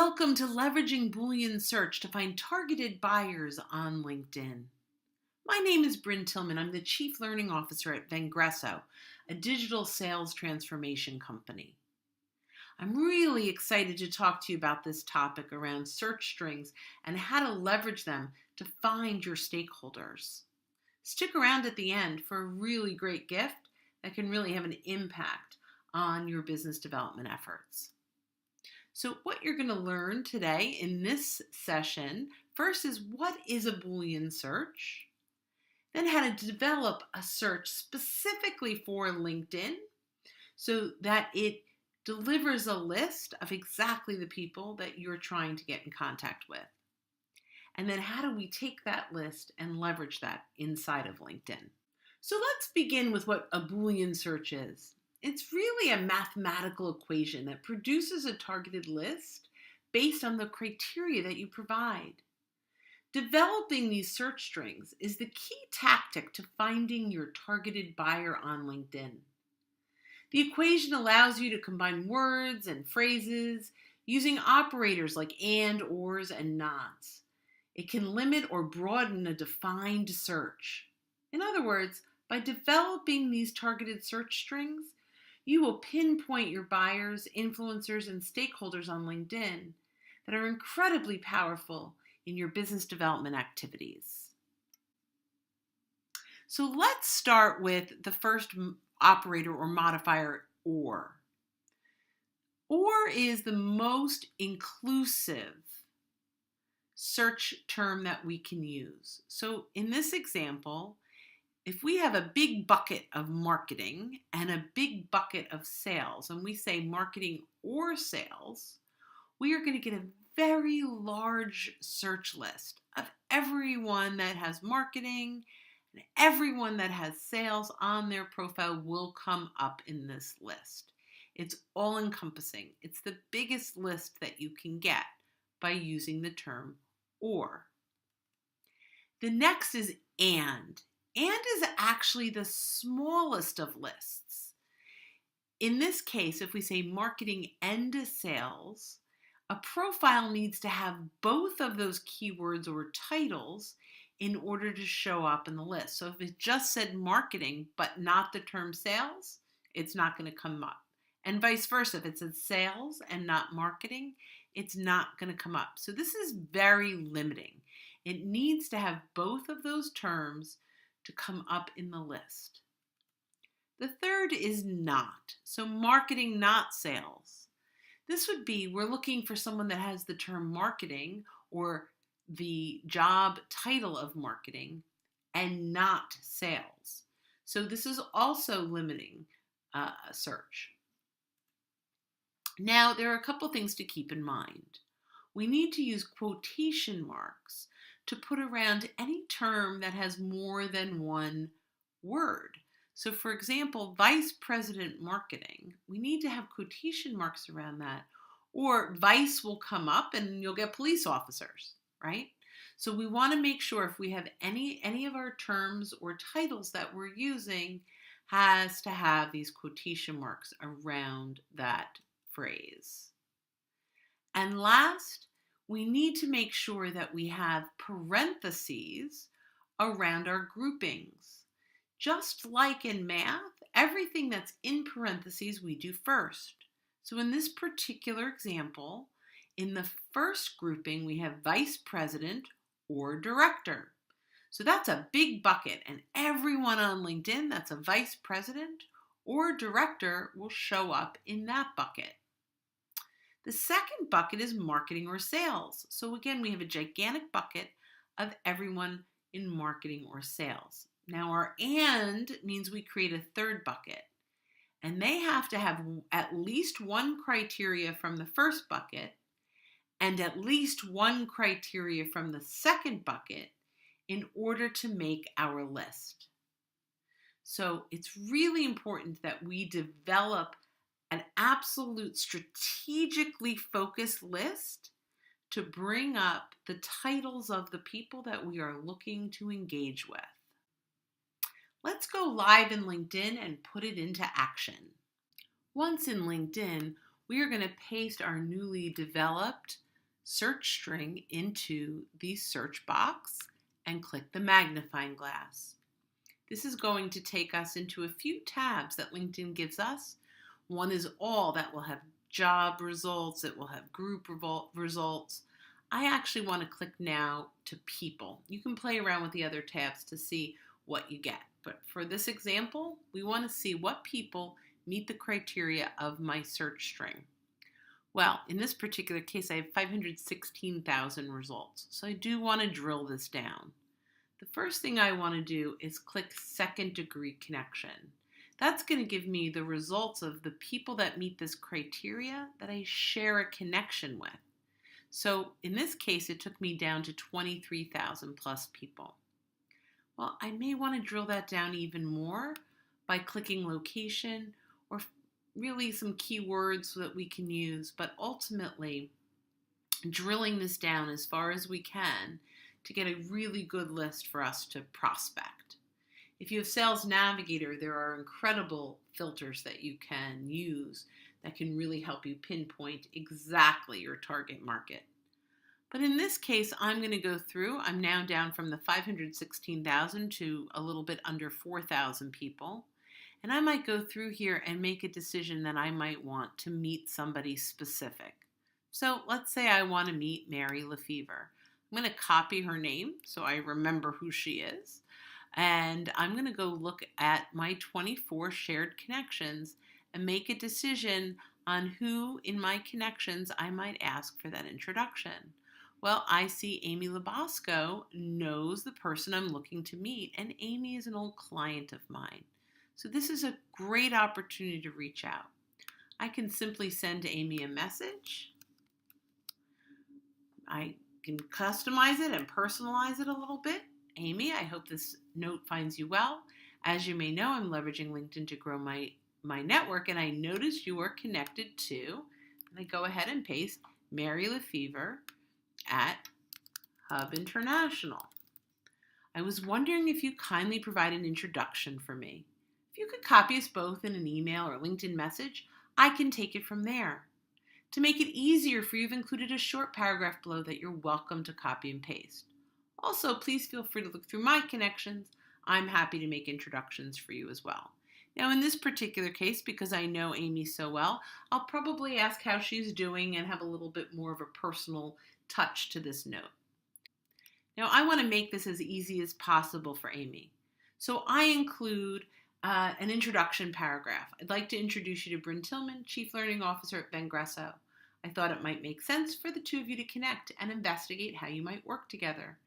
Welcome to Leveraging Boolean Search to find targeted buyers on LinkedIn. My name is Brynne Tillman. I'm the Chief Learning Officer at Vengresso, a digital sales transformation company. I'm really excited to talk to you about this topic around search strings and how to leverage them to find your stakeholders. Stick around at the end for a really great gift that can really have an impact on your business development efforts. So what you're going to learn today in this session, first is what is a Boolean search, then how to develop a search specifically for LinkedIn so that it delivers a list of exactly the people that you're trying to get in contact with. And then how do we take that list and leverage that inside of LinkedIn? So let's begin with what a Boolean search is. It's really a mathematical equation that produces a targeted list based on the criteria that you provide. Developing these search strings is the key tactic to finding your targeted buyer on LinkedIn. The equation allows you to combine words and phrases using operators like and, ors, and nots. It can limit or broaden a defined search. In other words, by developing these targeted search strings, you will pinpoint your buyers, influencers, and stakeholders on LinkedIn that are incredibly powerful in your business development activities. So let's start with the first operator or modifier, or. Or is the most inclusive search term that we can use. So in this example, if we have a big bucket of marketing and a big bucket of sales, and we say marketing or sales, we are going to get a very large search list of everyone that has marketing and everyone that has sales on their profile will come up in this list. It's all encompassing. It's the biggest list that you can get by using the term or. The next is and. And is actually the smallest of lists. In this case, if we say marketing and sales, a profile needs to have both of those keywords or titles in order to show up in the list. So if it just said marketing but not the term sales, it's not going to come up. And vice versa, if it said sales and not marketing, it's not going to come up. So this is very limiting. It needs to have both of those terms to come up in the list. The third is not. So marketing, not sales. This would be, we're looking for someone that has the term marketing or the job title of marketing and not sales. So this is also limiting a search. Now, there are a couple things to keep in mind. We need to use quotation marks to put around any term that has more than one word. So for example, vice president marketing, we need to have quotation marks around that, or vice will come up and you'll get police officers, right? So we want to make sure if we have any of our terms or titles that we're using has to have these quotation marks around that phrase. And last, we need to make sure that we have parentheses around our groupings. Just like in math, everything that's in parentheses we do first. So in this particular example, in the first grouping, we have vice president or director. So that's a big bucket, and everyone on LinkedIn that's a vice president or director will show up in that bucket. The second bucket is marketing or sales. So again, we have a gigantic bucket of everyone in marketing or sales. Now our and means we create a third bucket. And they have to have at least one criteria from the first bucket and at least one criteria from the second bucket in order to make our list. So it's really important that we develop an absolute strategically focused list to bring up the titles of the people that we are looking to engage with. Let's go live in LinkedIn and put it into action. Once in LinkedIn, we are going to paste our newly developed search string into the search box and click the magnifying glass. This is going to take us into a few tabs that LinkedIn gives us. One is all, that will have job results, it will have group results. I actually want to click now to people. You can play around with the other tabs to see what you get. But for this example, we want to see what people meet the criteria of my search string. Well, in this particular case, I have 516,000 results. So I do want to drill this down. The first thing I want to do is click second degree connection. That's going to give me the results of the people that meet this criteria that I share a connection with. So in this case, it took me down to 23,000 plus people. Well, I may want to drill that down even more by clicking location or really some keywords that we can use, but ultimately drilling this down as far as we can to get a really good list for us to prospect. If you have Sales Navigator, there are incredible filters that you can use that can really help you pinpoint exactly your target market. But in this case, I'm going to go through. I'm now down from the 516,000 to a little bit under 4,000 people. And I might go through here and make a decision that I might want to meet somebody specific. So let's say I want to meet Mary Lefevre. I'm going to copy her name so I remember who she is. And I'm going to go look at my 24 shared connections and make a decision on who in my connections I might ask for that introduction. Well, I see Amy Labasco knows the person I'm looking to meet, and Amy is an old client of mine. So this is a great opportunity to reach out. I can simply send Amy a message. I can customize it and personalize it a little bit. Amy, I hope this note finds you well. As you may know, I'm leveraging LinkedIn to grow my network, and I noticed you are connected to, and I go ahead and paste Mary Lefevre at Hub International. I was wondering if you kindly provide an introduction for me. If you could copy us both in an email or LinkedIn message, I can take it from there. To make it easier for you, I've included a short paragraph below that you're welcome to copy and paste. Also, please feel free to look through my connections. I'm happy to make introductions for you as well. Now, in this particular case, because I know Amy so well, I'll probably ask how she's doing and have a little bit more of a personal touch to this note. Now, I want to make this as easy as possible for Amy. So I include an introduction paragraph. I'd like to introduce you to Brynne Tillman, Chief Learning Officer at Vengresso. I thought it might make sense for the two of you to connect and investigate how you might work together.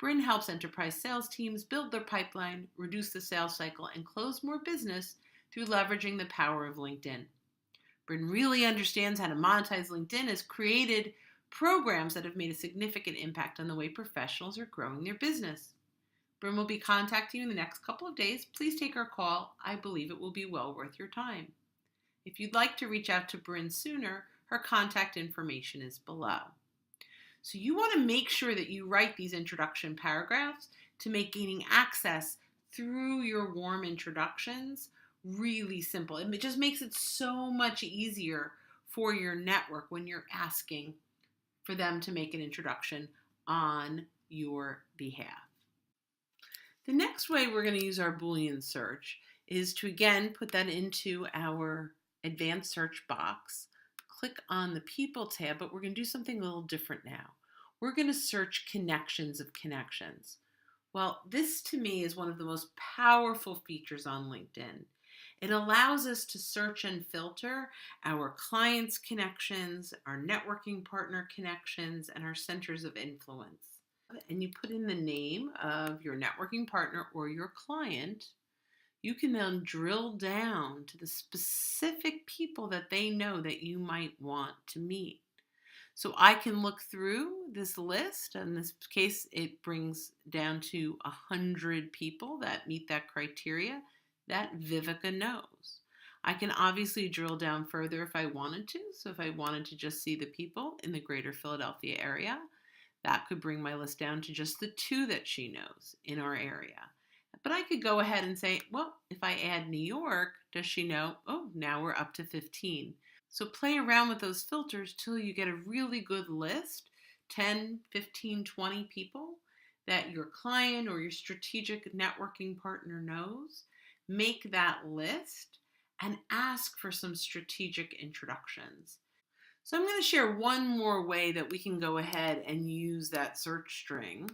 Brynne helps enterprise sales teams build their pipeline, reduce the sales cycle, and close more business through leveraging the power of LinkedIn. Brynne really understands how to monetize LinkedIn, has created programs that have made a significant impact on the way professionals are growing their business. Brynne will be contacting you in the next couple of days. Please take her call. I believe it will be well worth your time. If you'd like to reach out to Brynne sooner, her contact information is below. So you want to make sure that you write these introduction paragraphs to make gaining access through your warm introductions really simple. It just makes it so much easier for your network when you're asking for them to make an introduction on your behalf. The next way we're going to use our Boolean search is to again put that into our advanced search box. Click on the People tab, but we're going to do something a little different now. We're going to search connections of connections. Well, this to me is one of the most powerful features on LinkedIn. It allows us to search and filter our clients' connections, our networking partner connections, and our centers of influence. And you put in the name of your networking partner or your client. You can then drill down to the specific people that they know that you might want to meet. So I can look through this list. In this case, it brings down to 100 people that meet that criteria that Vivica knows. I can obviously drill down further if I wanted to. So if I wanted to just see the people in the greater Philadelphia area, that could bring my list down to just the 2 that she knows in our area. But I could go ahead and say, well, if I add New York, does she know? Oh, now we're up to 15. So play around with those filters till you get a really good list 10, 15, 20 people that your client or your strategic networking partner knows. Make that list and ask for some strategic introductions. So I'm going to share one more way that we can go ahead and use that search string.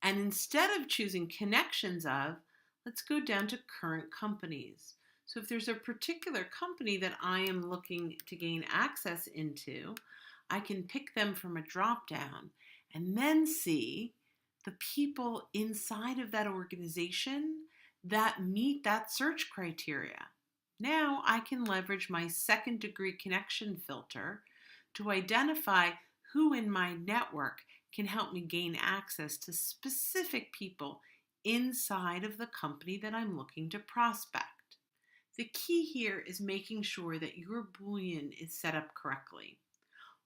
And instead of choosing connections of, let's go down to current companies. So if there's a particular company that I am looking to gain access into, I can pick them from a drop down and then see the people inside of that organization that meet that search criteria. Now I can leverage my second degree connection filter to identify who in my network can help me gain access to specific people inside of the company that I'm looking to prospect. The key here is making sure that your Boolean is set up correctly.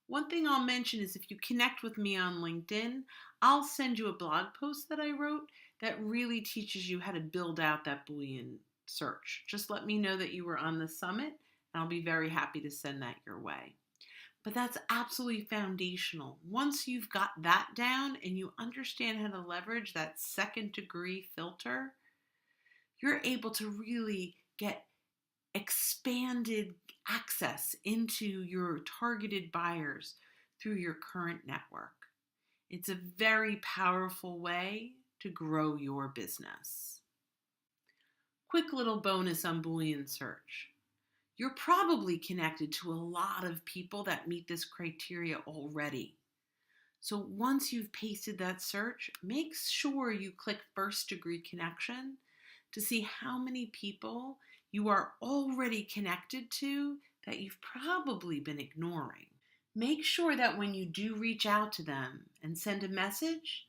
One thing I'll mention is if you connect with me on LinkedIn, I'll send you a blog post that I wrote that really teaches you how to build out that Boolean search. Just let me know that you were on the summit, and I'll be very happy to send that your way. But that's absolutely foundational. Once you've got that down and you understand how to leverage that second degree filter, you're able to really get expanded access into your targeted buyers through your current network. It's a very powerful way to grow your business. Quick little bonus on Boolean search. You're probably connected to a lot of people that meet this criteria already. So once you've pasted that search, make sure you click first degree connection to see how many people you are already connected to that you've probably been ignoring. Make sure that when you do reach out to them and send a message,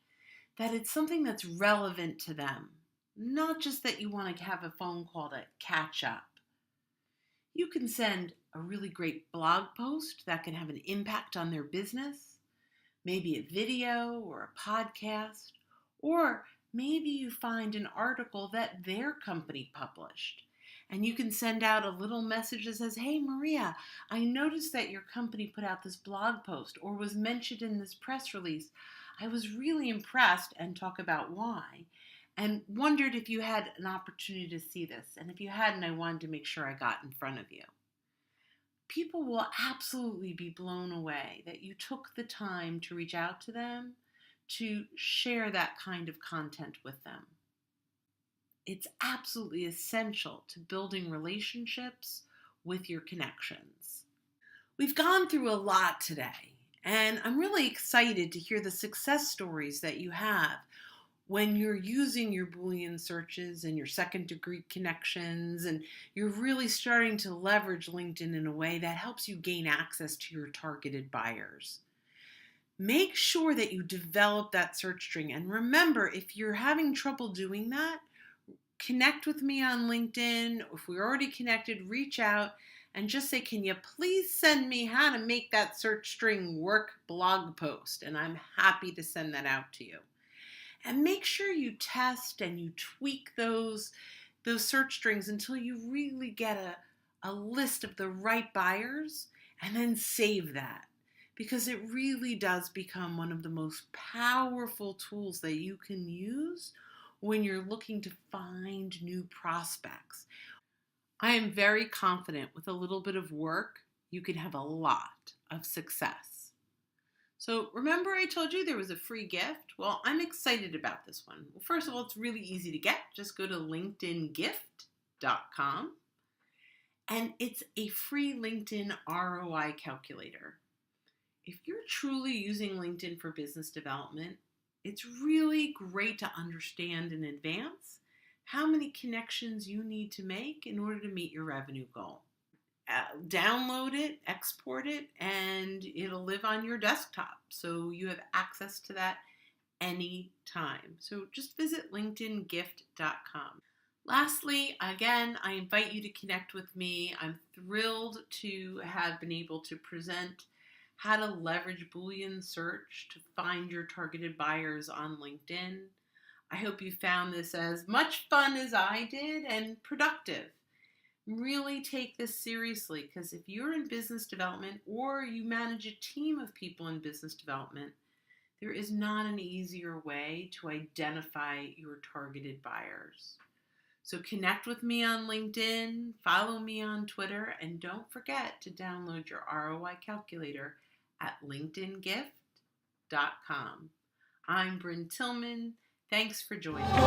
that it's something that's relevant to them, not just that you want to have a phone call to catch up. You can send a really great blog post that can have an impact on their business, maybe a video or a podcast, or maybe you find an article that their company published. And you can send out a little message that says, "Hey Maria, I noticed that your company put out this blog post or was mentioned in this press release. I was really impressed," and talk about why, and wondered if you had an opportunity to see this. And if you hadn't, I wanted to make sure I got in front of you. People will absolutely be blown away that you took the time to reach out to them, to share that kind of content with them. It's absolutely essential to building relationships with your connections. We've gone through a lot today, and I'm really excited to hear the success stories that you have when you're using your Boolean searches and your second degree connections, and you're really starting to leverage LinkedIn in a way that helps you gain access to your targeted buyers. Make sure that you develop that search string. And remember, if you're having trouble doing that, connect with me on LinkedIn. If we're already connected, reach out and just say, "Can you please send me how to make that search string work blog post?" And I'm happy to send that out to you. And make sure you test and you tweak those search strings until you really get a list of the right buyers, and then save that. Because it really does become one of the most powerful tools that you can use when you're looking to find new prospects. I am very confident with a little bit of work, you can have a lot of success. So remember I told you there was a free gift? Well, I'm excited about this one. Well, first of all, it's really easy to get. Just go to linkedingift.com, and it's a free LinkedIn ROI calculator. If you're truly using LinkedIn for business development, it's really great to understand in advance how many connections you need to make in order to meet your revenue goal. Download it, export it, and it'll live on your desktop. So you have access to that anytime. So just visit linkedingift.com. Lastly, again, I invite you to connect with me. I'm thrilled to have been able to present how to leverage Boolean search to find your targeted buyers on LinkedIn. I hope you found this as much fun as I did and productive. Really take this seriously, because if you're in business development or you manage a team of people in business development, there is not an easier way to identify your targeted buyers. So connect with me on LinkedIn, follow me on Twitter, and don't forget to download your ROI calculator at linkedingift.com. I'm Brynne Tillman. Thanks for joining me.